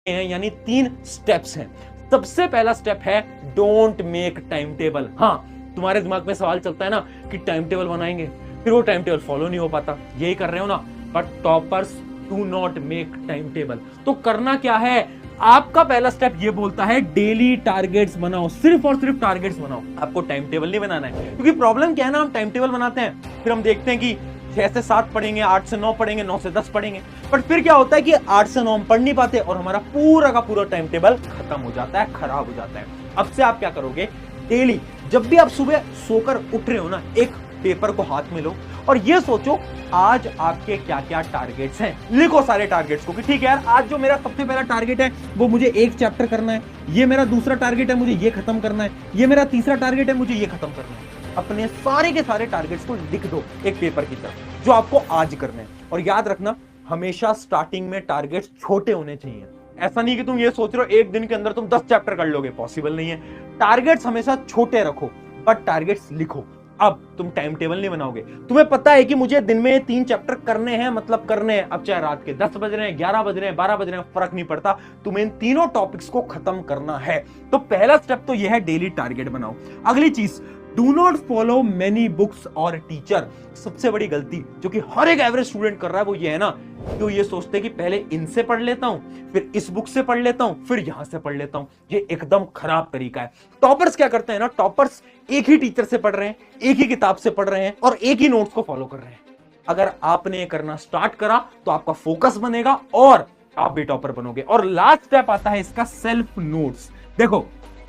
हैं, यानी 3 स्टेप्स हैं। सबसे पहला स्टेप है डोंट मेक टाइम टेबल। हाँ, तुम्हारे दिमाग में सवाल चलता है ना कि टाइम टेबल बनाएंगे, फिर वो टाइम टेबल फॉलो नहीं हो पाता, यही कर रहे हो ना। But toppers do not make time table. तो करना क्या है, आपका पहला स्टेप ये बोलता है डेली टारगेट्स बनाओ, सिर्फ और सिर्फ टारगेट्स बनाओ, आपको टाइम टेबल नहीं बनाना है। क्योंकि प्रॉब्लम क्या है ना, हम टाइम टेबल बनाते हैं, फिर हम देखते हैं कि 6 से 7 पढ़ेंगे, 8 से 9 पढ़ेंगे, 9 से 10 पढ़ेंगे, बट फिर क्या होता है कि 8 से 9 हम पढ़ नहीं पाते और हमारा पूरा का पूरा टाइम टेबल खत्म हो जाता है, खराब हो जाता है। अब से आप क्या करोगे, डेली जब भी आप सुबह सोकर उठ रहे हो ना, एक पेपर को हाथ में लो और ये सोचो आज आपके क्या क्या टारगेट्स हैं। लिखो सारे टारगेट्स को कि ठीक है यार, आज जो मेरा सबसे पहला टारगेट है वो मुझे एक चैप्टर करना है, ये मेरा दूसरा टारगेट है मुझे ये खत्म करना है, ये मेरा तीसरा टारगेट है मुझे ये खत्म करना है। अपने सारे के सारे टारगेट्स को लिख दो एक पेपर की तरफ, जो आपको आज करने हैं। और याद रखना, हमेशा स्टार्टिंग में टारगेट्स छोटे होने चाहिए। ऐसा नहीं कि तुम ये सोच रहे हो एक दिन के अंदर तुम 10 चैप्टर कर लोगे, पॉसिबल नहीं है। टारगेट्स हमेशा छोटे रखो, बट टारगेट्स लिखो। अब तुम टाइम टेबल नहीं बनाओगे, तुम्हें पता है कि मुझे दिन में 3 चैप्टर करने हैं, मतलब करने हैं। अब चाहे रात के 10 बज रहे हैं, 11 बज रहे हैं, 12 बज रहे हैं, फर्क नहीं पड़ता, तुम्हें इन तीनों टॉपिक्स को खत्म करना है। तो पहला स्टेप तो यह है डेली टारगेट बनाओ। अगली चीज, do not follow many books और टीचर। सबसे बड़ी गलती जो कि हर एक एवरेज स्टूडेंट कर रहा है वो ये है ना, तो ये सोचते कि पहले इनसे पढ़ लेता हूं, फिर इस बुक से पढ़ लेता हूं, फिर यहां से पढ़ लेता हूं। ये एकदम खराब तरीका है। टॉपर्स क्या करते हैं ना, टॉपर्स एक ही टीचर से पढ़ रहे हैं, एक ही किताब से पढ़ रहे हैं और एक ही नोट्स को फॉलो कर रहे हैं। अगर आपने ये करना स्टार्ट करा तो आपका फोकस बनेगा और आप भी टॉपर बनोगे। और लास्ट स्टेप आता है इसका, सेल्फ नोट्स। देखो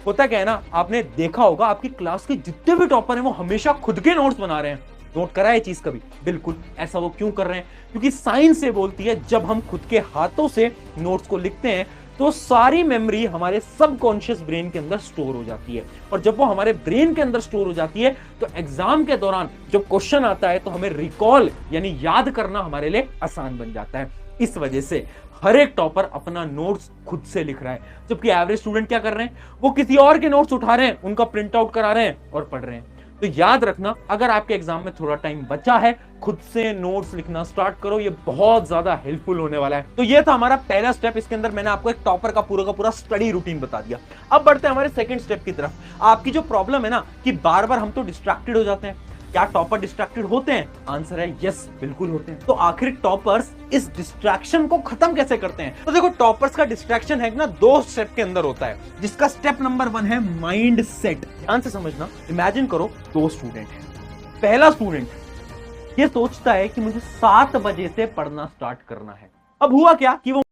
होता क्या है ना, आपने देखा होगा आपकी क्लास के जितने भी टॉपर हैं वो हमेशा खुद के नोट्स बना रहे हैं। नोट करा है चीज कभी? बिल्कुल। ऐसा वो क्यों कर रहे हैं? क्योंकि साइंस से बोलती है जब हम खुद के हाथों से नोट्स को लिखते हैं तो सारी मेमोरी हमारे सबकॉन्शियस ब्रेन के अंदर स्टोर हो जाती है, और जब वो हमारे ब्रेन के अंदर स्टोर हो जाती है तो एग्जाम के दौरान जब क्वेश्चन आता है तो हमें रिकॉल यानी याद करना हमारे लिए आसान बन जाता है। इस वजह से हर एक टॉपर अपना नोट्स खुद से लिख रहा है, जबकि एवरेज स्टूडेंट क्या कर रहे हैं, वो किसी और के नोट्स उठा रहे हैं, उनका प्रिंट आउट करा रहे हैं और पढ़ रहे हैं। तो याद रखना, अगर आपके एग्जाम में थोड़ा टाइम बचा है, खुद से नोट्स लिखना स्टार्ट करो, ये बहुत ज्यादा हेल्पफुल होने वाला है। तो ये था हमारा पहला स्टेप। इसके अंदर मैंने आपको एक टॉपर का पूरा स्टडी रूटीन बता दिया। अब बढ़ते हैं हमारे सेकंड स्टेप की तरफ। आपकी जो प्रॉब्लम है ना कि बार बार हम तो डिस्ट्रैक्टेड हो जाते हैं, क्या टॉपर डिस्ट्रैक्टेड होते हैं? आंसर है यस, बिल्कुल होते हैं। तो आखिर टॉपर्स इस डिस्ट्रैक्शन को खत्म कैसे करते हैं? तो देखो, टॉपर्स का डिस्ट्रैक्शन है ना 2 स्टेप के अंदर होता है, जिसका स्टेप नंबर 1 है माइंड सेट। ध्यान से समझना, इमेजिन करो 2 स्टूडेंट हैं। पहला स्टूडेंट ये सोचता है कि मुझे 7 बजे से पढ़ना स्टार्ट करना है। अब हुआ क्या कि वो